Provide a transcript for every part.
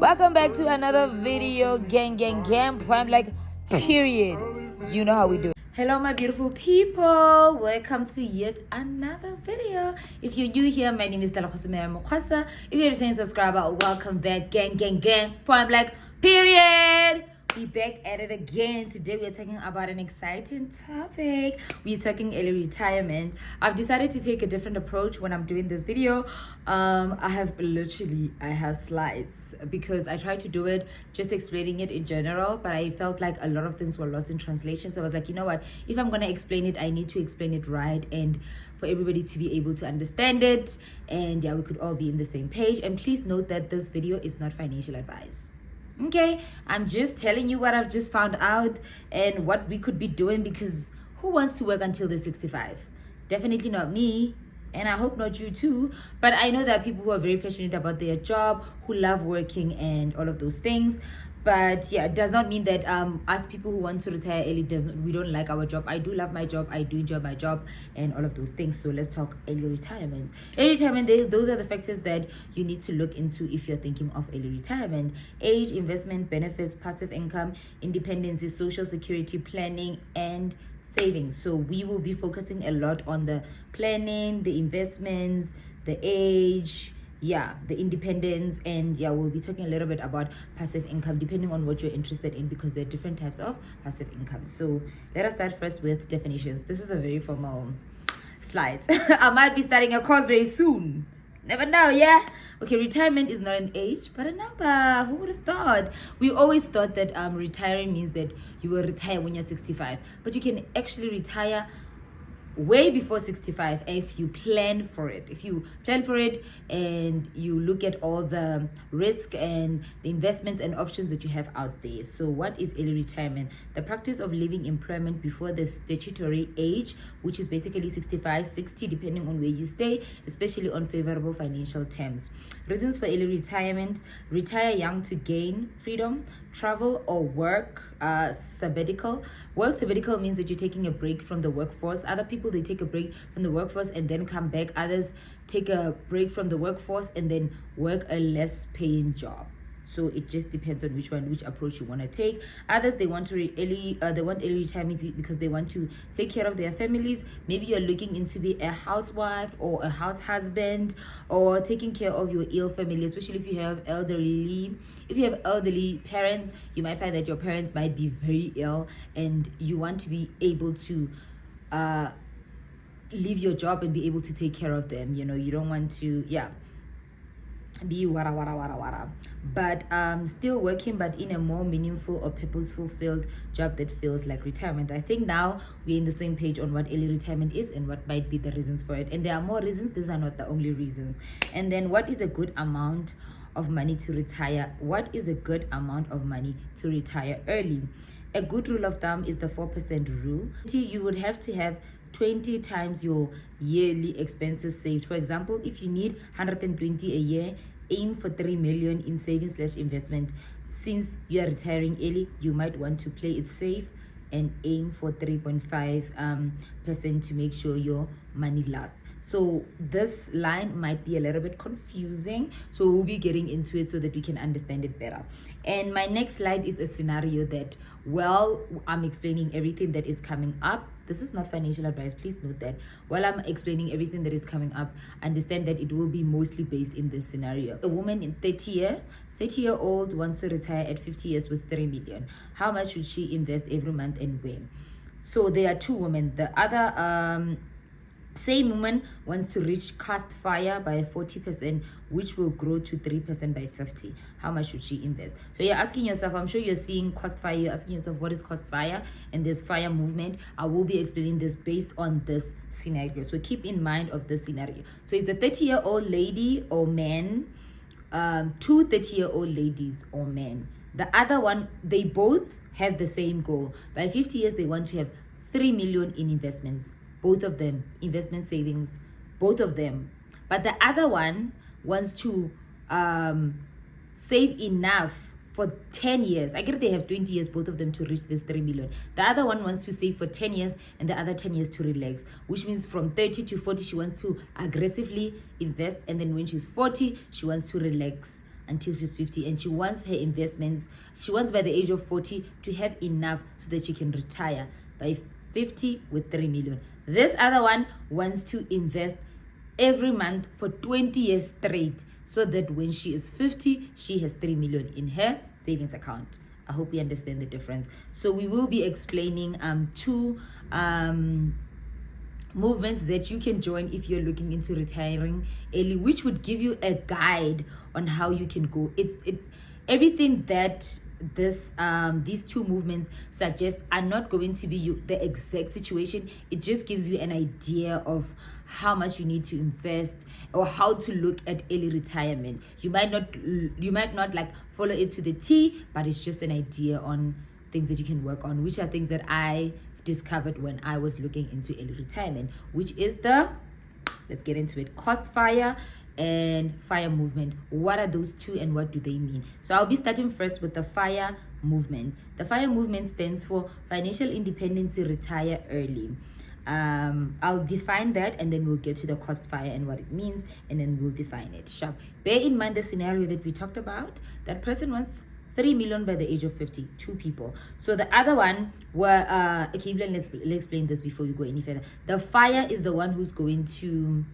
Welcome back to another video, gang, prime like period. You know how we do it. Hello my beautiful people, welcome to yet another video. If you're new here, my name is Dalakhosimera Mokwasa. If you're a returning subscriber, welcome back, gang, prime like period. We back at it again. Today we're talking about an exciting topic. We're talking early retirement. I've decided to take a different approach when I'm doing this video. I have slides because I tried to do it just explaining it in general, but I felt like a lot of things were lost in translation. So I was like, you know what, if I'm gonna explain it, I need to explain it right and for everybody to be able to understand it, and yeah, we could all be in the same page. And please note that this video is not financial advice. Okay, I'm just telling you what I've just found out and what we could be doing, because who wants to work until they're 65? Definitely not me, and I hope not you too. But I know there are people who are very passionate about their job, who love working and all of those things. But yeah, it does not mean that us people who want to retire early we don't like our job. I do love my job, I do enjoy my job and all of those things. So let's talk early retirement. Early retirement, those are the factors that you need to look into if you're thinking of early retirement: age, investment, benefits, passive income, independence, social security, planning, and savings. So we will be focusing a lot on the planning, the investments, the age, the independence, and we'll be talking a little bit about passive income depending on what you're interested in, because there are different types of passive income. So let us start first with definitions. This is a very formal slides. I might be starting a course very soon, never know. Okay, retirement is not an age but a number. Who would have thought? We always thought that retiring means that you will retire when you're 65, but you can actually retire way before 65 if you plan for it. If you plan for it and you look at all the risk and the investments and options that you have out there. So what is early retirement? The practice of leaving employment before the statutory age, which is basically 65, 60, depending on where you stay, especially on favorable financial terms. Reasons for early retirement: retire young to gain freedom, travel or work sabbatical. Work sabbatical means that you're taking a break from the workforce. Other people, they take a break from the workforce and then come back. Others take a break from the workforce and then work a less paying job. So it just depends on which approach you want to take. Others, they want early retirement because they want to take care of their families. Maybe you're looking into be a housewife or a house husband, or taking care of your ill family, especially if you have elderly. If you have elderly parents, you might find that your parents might be very ill and you want to be able to leave your job and be able to take care of them. You don't want to be wara, but still working, but in a more meaningful or purposeful filled job that feels like retirement. I think now we're in the same page on what early retirement is and what might be the reasons for it, and there are more reasons. These are not the only reasons. And then, what is a good amount of money to retire? What is a good amount of money to retire early? A good rule of thumb is the 4% rule. You would have to have 20 times your yearly expenses saved. For example, if you need 120 a year, aim for 3 million in savings/investment. Since you are retiring early, you might want to play it safe and aim for 3.5% to make sure your money lasts. So this line might be a little bit confusing, so we'll be getting into it so that we can understand it better. And my next slide is a scenario that, I'm explaining everything that is coming up. This is not financial advice, please note that. While I'm explaining everything that is coming up, understand that it will be mostly based in this scenario. A woman in 30-year-old wants to retire at 50 years with 3 million. How much should she invest every month and when? So there are two women. The other same woman wants to reach cost fire by 40%, which will grow to 3% by 50. How much should she invest? So you're asking yourself, I'm sure you're seeing cost fire, you're asking yourself, what is cost fire? And there's fire movement. I will be explaining this based on this scenario. So keep in mind of this scenario. So it's a 30-year-old lady or man, two 30-year-old ladies or men. The other one, they both have the same goal. By 50 years, they want to have 3 million in investments. Both of them, investment savings, both of them. But the other one wants to save enough for 10 years. I get they have 20 years, both of them, to reach this 3 million. The other one wants to save for 10 years and the other 10 years to relax, which means from 30 to 40, she wants to aggressively invest. And then when she's 40, she wants to relax until she's 50, and she wants her investments, she wants by the age of 40 to have enough so that she can retire by 50 with 3 million. This other one wants to invest every month for 20 years straight, so that when she is 50, she has 3 million in her savings account. I hope you understand the difference. So we will be explaining two movements that you can join if you're looking into retiring early, which would give you a guide on how you can go. Everything that these two movements suggest are not going to be the exact situation. It just gives you an idea of how much you need to invest or how to look at early retirement. You might not like follow it to the T, but it's just an idea on things that you can work on, which are things that I discovered when I was looking into early retirement, which is let's get into it, cost FIRE and FIRE movement. What are those two and what do they mean? So I'll be starting first with the FIRE movement. The FIRE movement stands for Financial Independence, Retire Early. I'll define that, and then we'll get to the cost FIRE and what it means, and then we'll define it sharp. Bear in mind the scenario that we talked about. That person wants 3 million by the age of 50, 2 people. So the other one were let's explain this before we go any further. The FIRE is the one who's going to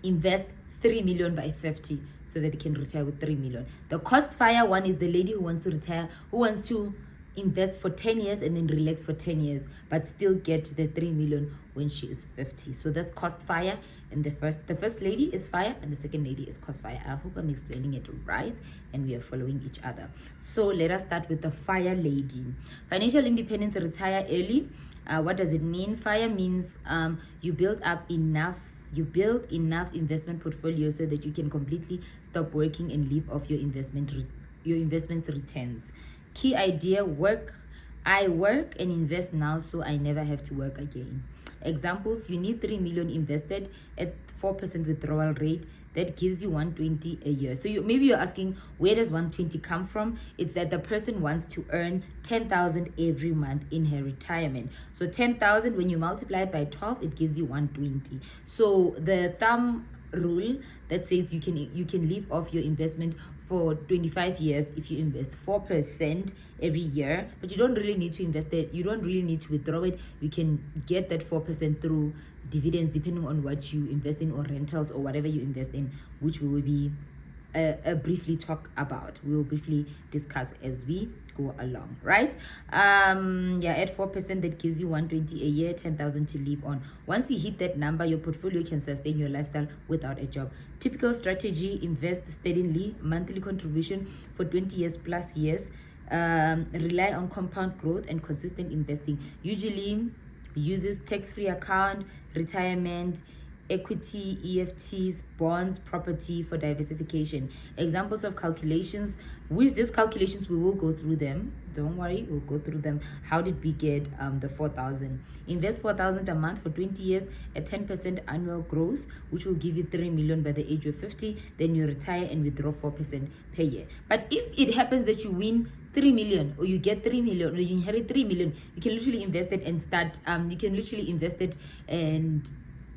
invest 3 million by 50 so that he can retire with 3 million. The cost FIRE one is the lady who wants to retire, who wants to invest for 10 years and then relax for 10 years, but still get the 3 million when she is 50. So that's cost FIRE, and the first lady is FIRE and the second lady is cost FIRE. I hope I'm explaining it right and we are following each other. So let us start with the FIRE lady. Financial independence, retire early. What does it mean? FIRE means you build enough investment portfolio so that you can completely stop working and live off your investments returns. Key idea: I work and invest now so I never have to work again. Examples: you need 3 million invested at 4% withdrawal rate. That gives you 120 a year. So maybe you're asking, where does 120 come from? It's that the person wants to earn 10,000 every month in her retirement. So 10,000, when you multiply it by 12, it gives you 120. So the thumb rule that says you can live off your investment for 25 years if you invest 4% every year, but you don't really need to invest it. You don't really need to withdraw it. You can get that 4% through dividends, depending on what you invest in, or rentals, or whatever you invest in, which we will be briefly talk about. We will briefly discuss as we go along, right? At 4%, that gives you 120 a year, 10,000 to live on. Once you hit that number, your portfolio can sustain your lifestyle without a job. Typical strategy: invest steadily, monthly contribution for 20 years plus years. Rely on compound growth and consistent investing. Usually uses tax-free account, retirement, equity, EFTs, bonds, property for diversification. Examples of calculations, which these calculations we will go through them. Don't worry, we'll go through them. How did we get the 4,000? Invest 4,000 a month for 20 years at 10% annual growth, which will give you 3 million by the age of 50. Then you retire and withdraw 4% per year. But if it happens that you win 3 million, or you get 3 million, or you inherit 3 million, you can literally invest it and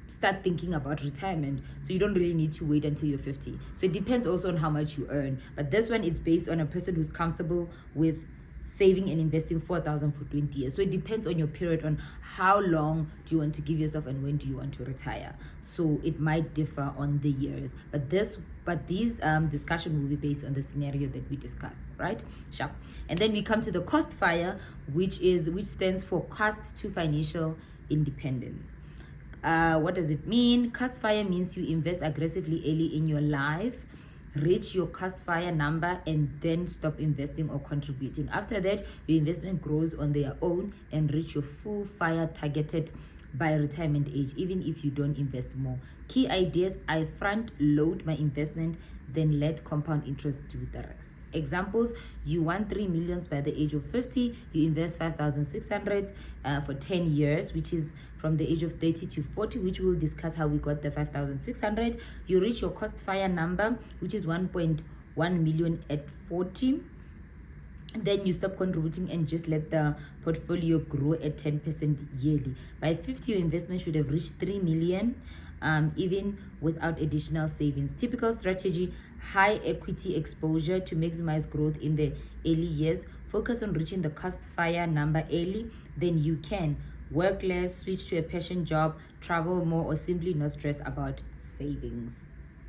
start thinking about retirement. So you don't really need to wait until you're 50. So it depends also on how much you earn. But this one, it's based on a person who's comfortable with saving and investing 4,000 for 20 years. So it depends on your period, on how long do you want to give yourself and when do you want to retire. So it might differ on the years. But these discussion will be based on the scenario that we discussed, right? Sharp. And then we come to the cost FIRE, which stands for cost to financial independence. What does it mean? Cost FIRE means you invest aggressively early in your life, reach your cost FIRE number, and then stop investing or contributing. After that, your investment grows on their own and reach your full FIRE targeted by retirement age, even if you don't invest more. Key ideas: I front load my investment, then let compound interest do the rest. Examples: you want 3 million by the age of 50, you invest 5,600 for 10 years, which is from the age of 30 to 40, which we'll discuss how we got the 5,600. You reach your cost FIRE number, which is 1.1 million at 40. Then you stop contributing and just let the portfolio grow at 10% yearly. By 50, your investment should have reached 3 million, even without additional savings. Typical strategy: high equity exposure to maximize growth in the early years. Focus on reaching the cost fire number early, then you can work less, switch to a passion job, travel more, or simply not stress about savings.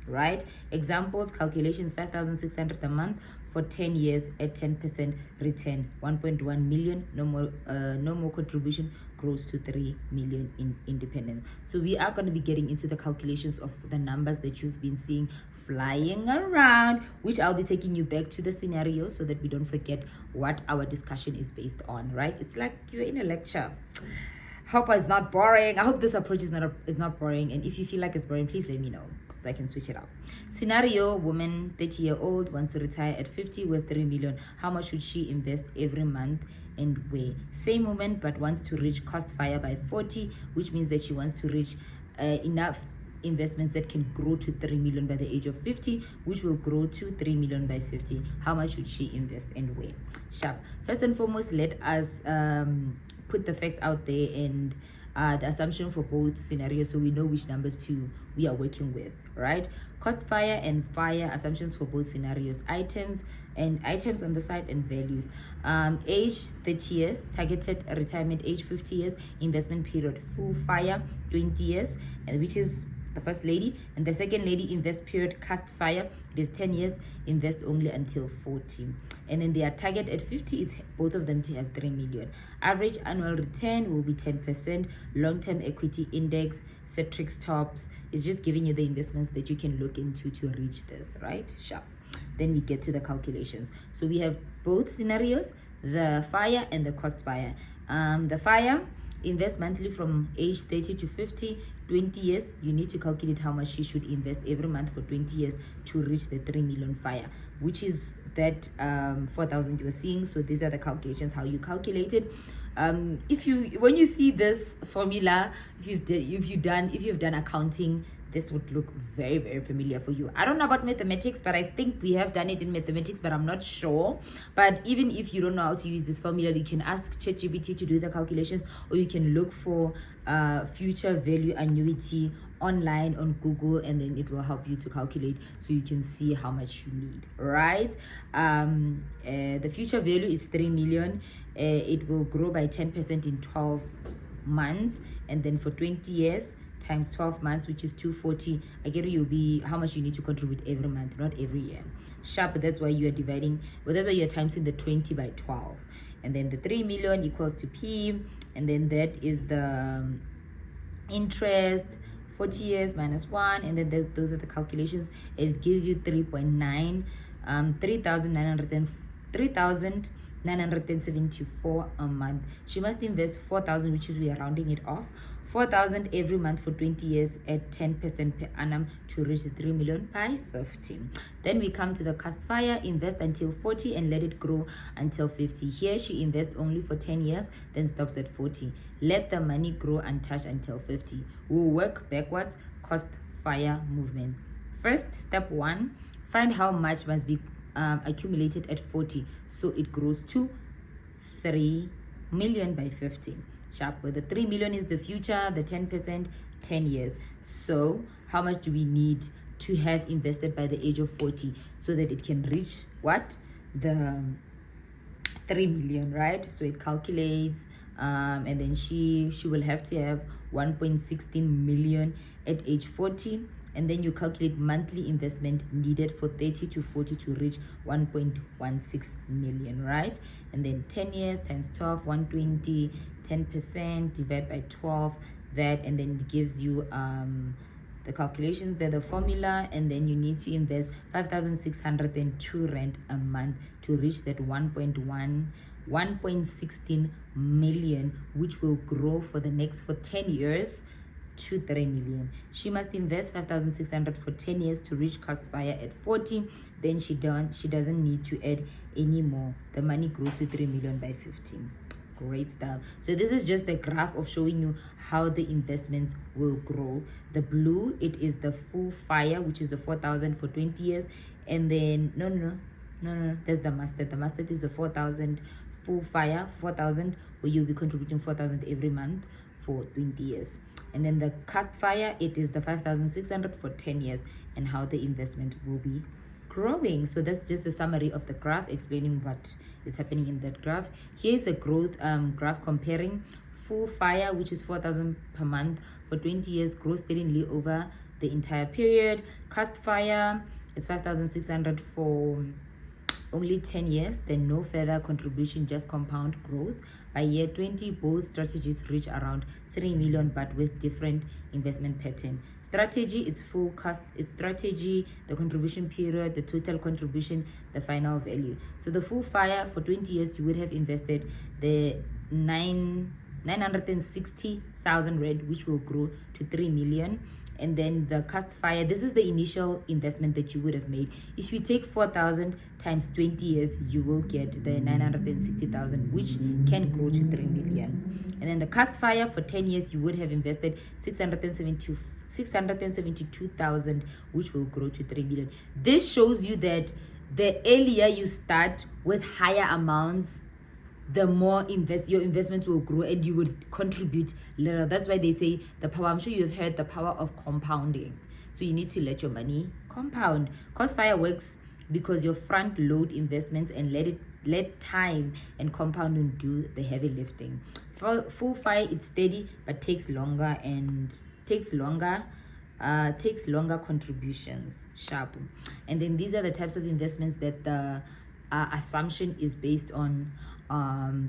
Right? Examples, calculations: 5,600 a month for 10 years at 10% return, 1.1 million, no more contribution, grows to 3 million in independence. So we are going to be getting into the calculations of the numbers that you've been seeing flying around, which I'll be taking you back to the scenario so that we don't forget what our discussion is based on, right? It's like you're in a lecture. Hope it's not boring. I hope this approach is not boring. And if you feel like it's boring, please let me know so I can switch it up. Scenario: woman, 30-year-old, wants to retire at 50 with 3 million. How much should she invest every month and where? Same woman, but wants to reach cost fire by 40, which means that she wants to reach enough investments that can grow to 3 million by the age of 50, which will grow to 3 million by 50. How much should she invest and where? Sharp. First and foremost, let us put the facts out there and the assumption for both scenarios so we know which numbers we are working with, right? Cost fire and fire assumptions for both scenarios. Items on the side and values. Age 30 years, targeted retirement age 50 years, investment period full fire 20 years, and which is the first lady. And the second lady, invest period cast fire, it is 10 years, invest only until 40. And then their target at 50 is both of them to have 3 million. Average annual return will be 10%. Long-term equity index, Citrix tops, is just giving you the investments that you can look into to reach this, right? Sharp. Then we get to the calculations. So we have both scenarios, the fire and the cost fire. The fire, invest monthly from age 30 to 50, 20 years. You need to calculate how much she should invest every month for 20 years to reach the 3 million fire, which is that 4,000 you were seeing. So these are the calculations, how you calculate it. When you see this formula, if you've done accounting, this would look very, very familiar for you. I don't know about mathematics, but I think we have done it in mathematics, but I'm not sure. But even if you don't know how to use this formula, you can ask ChatGPT to do the calculations, or you can look for future value annuity online on Google, and then it will help you to calculate so you can see how much you need, right? The future value is 3 million. It will grow by 10% in 12 months, and then for 20 years times 12 months, which is 240. I get you'll be how much you need to contribute every month, not every year. Sharp. But that's why you are dividing, well, that's why you're timesing the 20 by 12, and then the 3 million equals to P, and then that is the interest, 40 years minus 1, and then those are the calculations. It gives you 3.9, 3,974 a month. She must invest 4,000, which is, we are rounding it off, 4,000 every month for 20 years at 10% per annum to reach the 3 million by 15. Then we come to the cast fire, invest until 40 and let it grow until 50. Here she invests only for 10 years, then stops at 40. Let the money grow untouched until 50. We'll work backwards, cost fire movement. First, step 1, find how much must be accumulated at 40 so it grows to 3 million by 50. Sharp. Where the 3 million is the future, the 10%, 10 years. So how much do we need to have invested by the age of 40 so that it can reach what? The 3 million, right? So it calculates, and then she will have to have 1.16 million at age 40. And then you calculate monthly investment needed for 30 to 40 to reach 1.16 million, right? And then 10 years times 12, 120, 10%, divide by 12, that, and then it gives you the calculations there, the formula, and then you need to invest 5,602 rand a month to reach that 1.16 million, which will grow for 10 years to 3 million. She must invest 5,600 for 10 years to reach cost fire at 40. Then she doesn't need to add any more. The money grows to 3 million by 15. Great stuff. So this is just a graph of showing you how the investments will grow. The blue, it is the full fire, which is the 4,000 for 20 years. And then no, there's the mustard. The mustard is the 4,000 full fire, 4,000, where you'll be contributing 4,000 every month for 20 years. And then the cast fire, it is the 5,600 for 10 years, and how the investment will be growing. So that's just the summary of the graph, explaining what is happening in that graph. Here's a growth graph comparing Full Fire, which is 4,000 per month for 20 years, grows steadily over the entire period. Cast Fire, it's 5,600 for only 10 years, then no further contribution, just compound growth. By year 20, both strategies reach around 3 million, but with different investment pattern. Strategy, it's full cost, it's strategy, the contribution period, the total contribution, the final value. So the Full Fire, for 20 years, you would have invested the 960,000 rand, which will grow to 3 million. And then the Cast Fire, this is the initial investment that you would have made. If you take 4,000 times 20 years, you will get the 960,000, which can grow to 3 million. And then the Cast Fire, for 10 years, you would have invested 672,000, which will grow to 3 million. This shows you that the earlier you start with higher amounts, the more your investments will grow and you would contribute little. That's why they say the power, I'm sure you've heard the power of compounding. So you need to let your money compound. Cast Fire works because you front load investments and let time and compounding do the heavy lifting. For Full Fire, it's steady but takes longer contributions, sharp. And then these are the types of investments that the assumption is based on.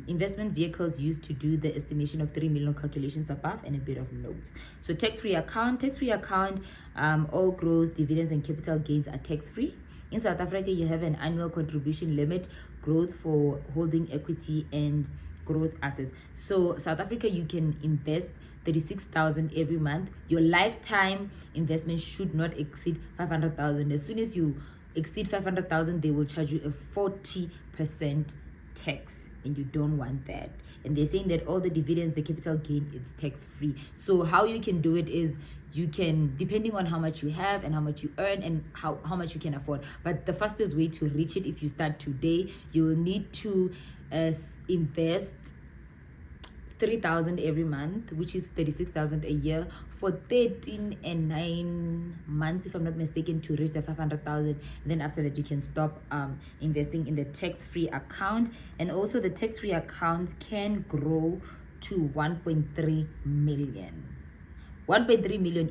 Investment vehicles used to do the estimation of 3 million calculations above, and a bit of notes. So tax-free account, all growth, dividends and capital gains are tax-free. In South Africa, you have an annual contribution limit, growth for holding equity and growth assets. So South Africa, you can invest 36,000 every month. Your lifetime investment should not exceed 500,000. As soon as you exceed 500,000, they will charge you a 40% tax, and you don't want that. And they're saying that all the dividends, the capital gain, it's tax free. So how you can do it is you can, depending on how much you have and how much you earn and how much you can afford. But the fastest way to reach it, if you start today, you will need to invest 3,000 every month, which is 36,000 a year, for 13 and 9 months, if I'm not mistaken, to reach the 500,000. And then after that, you can stop investing in the tax-free account. And also the tax-free account can grow to 1.3 million. 1.3 million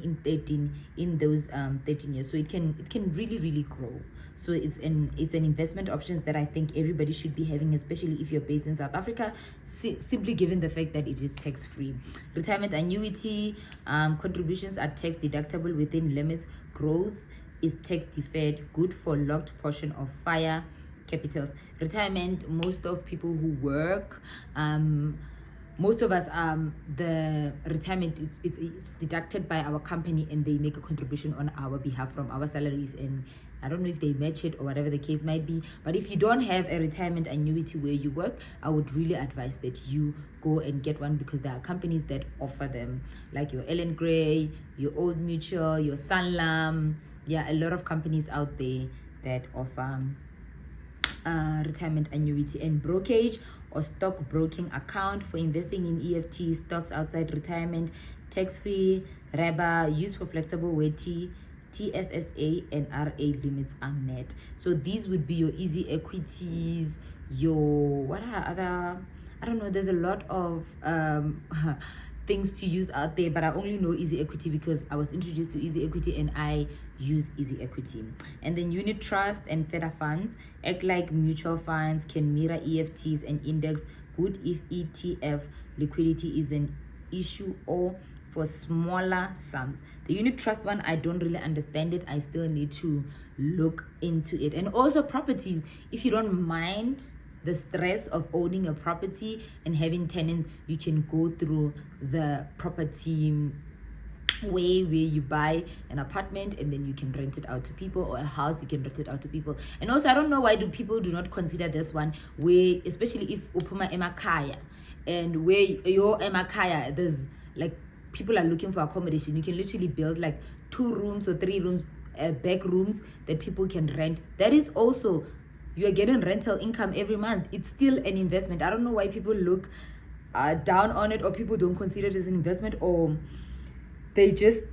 in those 13 years. So it can really grow. So it's an investment options that I think everybody should be having, especially if you're based in South Africa, simply given the fact that it is tax free. Retirement annuity, contributions are tax deductible within limits. Growth is tax deferred, good for locked portion of fire capitals. Retirement, most of people who work, most of us, the retirement, it's deducted by our company, and they make a contribution on our behalf from our salaries, and I don't know if they match it or whatever the case might be. But if you don't have a retirement annuity where you work, I would really advise that you go and get one, because there are companies that offer them, like your Ellen Gray, your Old Mutual, your Sanlam. Yeah, a lot of companies out there that offer retirement annuity. And brokerage or stock broking account for investing in EFT stocks outside retirement, tax-free, REBA, used for flexible weighty, TFSA and RA limits are met. So these would be your easy equities, your what are other, I don't know, there's a lot of things to use out there, but I only know easy equity because I was introduced to easy equity and I use easy equity. And then unit trust and federal funds act like mutual funds, can mirror EFTs and index, good if ETF liquidity is an issue or for smaller sums. The unit trust one, I don't really understand it. I still need to look into it. And also properties, if you don't mind the stress of owning a property and having tenants, you can go through the property way where you buy an apartment and then you can rent it out to people, or a house you can rent it out to people. And also I don't know why people do not consider this one, where especially if upuma emakaya, and where your emakaya, there's like people are looking for accommodation, you can literally build like 2 rooms or 3 rooms, back rooms that people can rent. That is also, you are getting rental income every month. It's still an investment. I don't know why people look down on it, or people don't consider it as an investment, or they just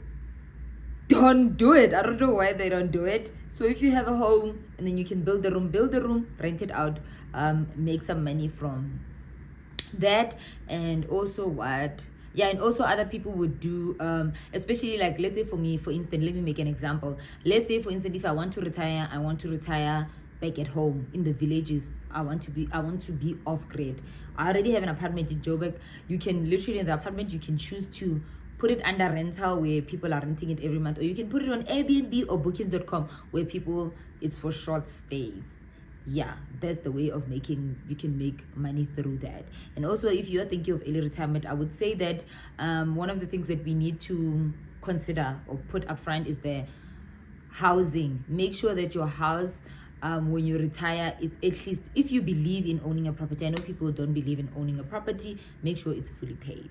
don't do it. I don't know why they don't do it. So if you have a home and then you can build the room, rent it out, make some money from that. And also and also other people would do, especially like, let's say for me, for instance, let me make an example. Let's say for instance, if I want to retire back at home in the villages. I want to be off grid. I already have an apartment in Joburg. You can literally, in the apartment, you can choose to put it under rental where people are renting it every month, or you can put it on Airbnb or bookings.com where it's for short stays. Yeah, that's the way of you can make money through that. And also, if you're thinking of early retirement, I would say that one of the things that we need to consider or put up front is the housing. Make sure that your house, when you retire, it's at least, if you believe in owning a property, I know people don't believe in owning a property, make sure it's fully paid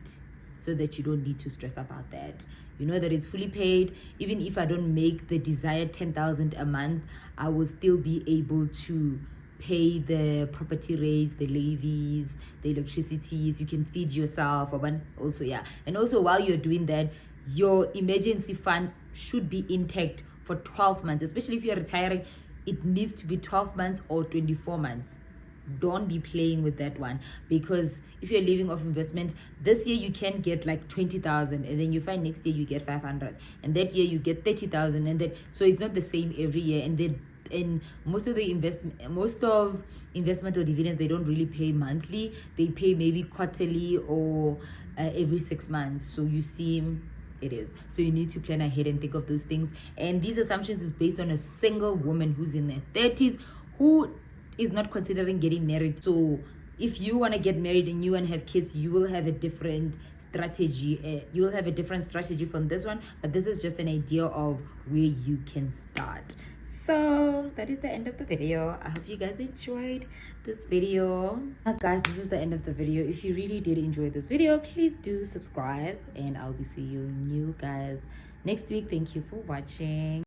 so that you don't need to stress about that. You know that it's fully paid. Even if I don't make the desired 10,000 a month, I will still be able to pay the property rates, the levies, the electricities. You can feed yourself, also, yeah. And also, while you're doing that, your emergency fund should be intact for 12 months, especially if you're retiring. It needs to be 12 months or 24 months. Don't be playing with that one, because if you're living off investment, this year you can get like 20,000, and then you find next year you get 500, and that year you get 30,000, and then so it's not the same every year. And then most of investment or dividends, they don't really pay monthly. They pay maybe quarterly or every 6 months. So you see, it is. So you need to plan ahead and think of those things. And these assumptions is based on a single woman who's in their 30s who is not considering getting married. So if you want to get married and you want to have kids, you will have a different strategy. You will have a different strategy from this one, but this is just an idea of where you can start. So that is the end of the video. I hope you guys enjoyed this video. Guys, this is the end of the video. If you really did enjoy this video, please do subscribe, and I'll be seeing you guys next week. Thank you for watching.